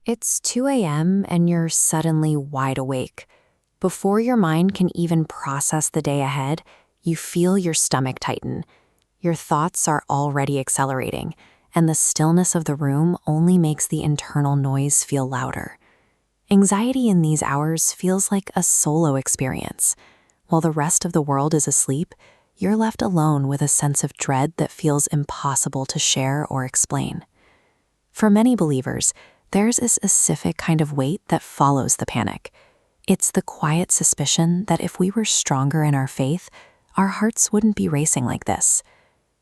It's 2 a.m. and you're suddenly wide awake. Before your mind can even process the day ahead, you feel your stomach tighten. Your thoughts are already accelerating, and the stillness of the room only makes the internal noise feel louder. Anxiety in these hours feels like a solo experience. While the rest of the world is asleep, you're left alone with a sense of dread that feels impossible to share or explain. For many believers, there's a specific kind of weight that follows the panic. It's the quiet suspicion that if we were stronger in our faith, our hearts wouldn't be racing like this.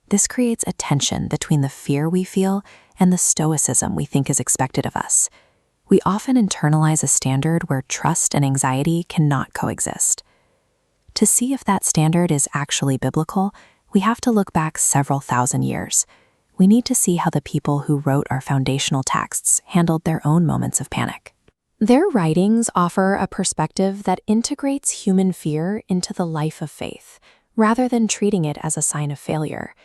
This creates a tension between the fear we feel and the stoicism we think is expected of us. We often internalize a standard where trust and anxiety cannot coexist. To see if that standard is actually biblical, we have to look back several thousand years. We need to see how the people who wrote our foundational texts handled their own moments of panic. Their writings offer a perspective that integrates human fear into the life of faith, rather than treating it as a sign of failure.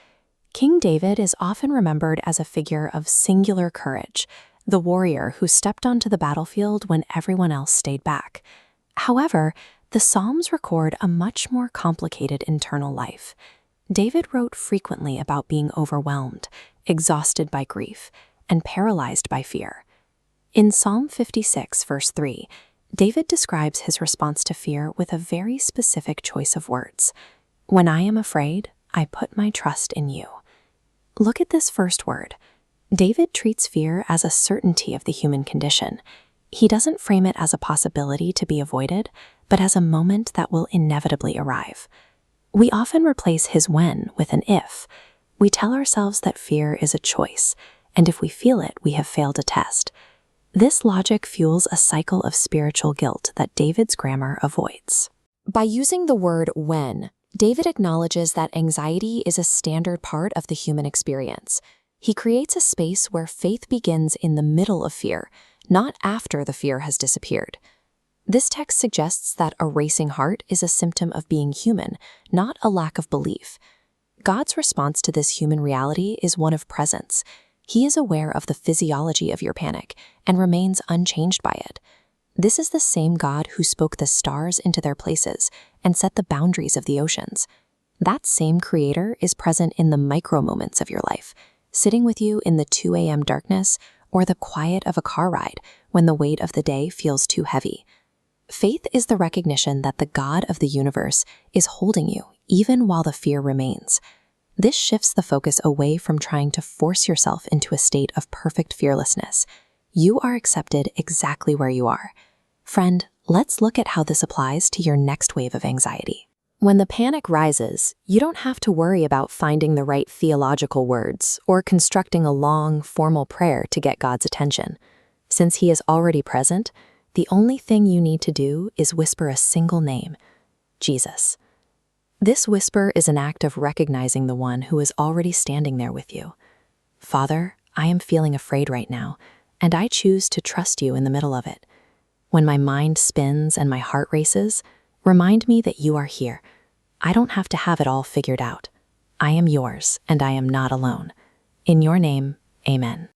King David is often remembered as a figure of singular courage, the warrior who stepped onto the battlefield when everyone else stayed back. However, the Psalms record a much more complicated internal life. David wrote frequently about being overwhelmed, exhausted by grief, and paralyzed by fear. In Psalm 56, verse 3, David describes his response to fear with a very specific choice of words. "When I am afraid, I put my trust in you." Look at this first word. David treats fear as a certainty of the human condition. He doesn't frame it as a possibility to be avoided, but as a moment that will inevitably arrive. We often replace his when with an if. We tell ourselves that fear is a choice, and if we feel it, we have failed a test. This logic fuels a cycle of spiritual guilt that David's grammar avoids. By using the word when, David acknowledges that anxiety is a standard part of the human experience. He creates a space where faith begins in the middle of fear, not after the fear has disappeared. This text suggests that a racing heart is a symptom of being human, not a lack of belief. God's response to this human reality is one of presence. He is aware of the physiology of your panic and remains unchanged by it. This is the same God who spoke the stars into their places and set the boundaries of the oceans. That same Creator is present in the micro moments of your life, sitting with you in the 2 a.m. darkness or the quiet of a car ride when the weight of the day feels too heavy. Faith is the recognition that the God of the universe is holding you even while the fear remains. This shifts the focus away from trying to force yourself into a state of perfect fearlessness. You are accepted exactly where you are. Friend, let's look at how this applies to your next wave of anxiety. When the panic rises, you don't have to worry about finding the right theological words or constructing a long, formal prayer to get God's attention. Since He is already present, the only thing you need to do is whisper a single name: Jesus. This whisper is an act of recognizing the one who is already standing there with you. Father, I am feeling afraid right now, and I choose to trust you in the middle of it. When my mind spins and my heart races, remind me that you are here. I don't have to have it all figured out. I am yours, and I am not alone. In your name, amen.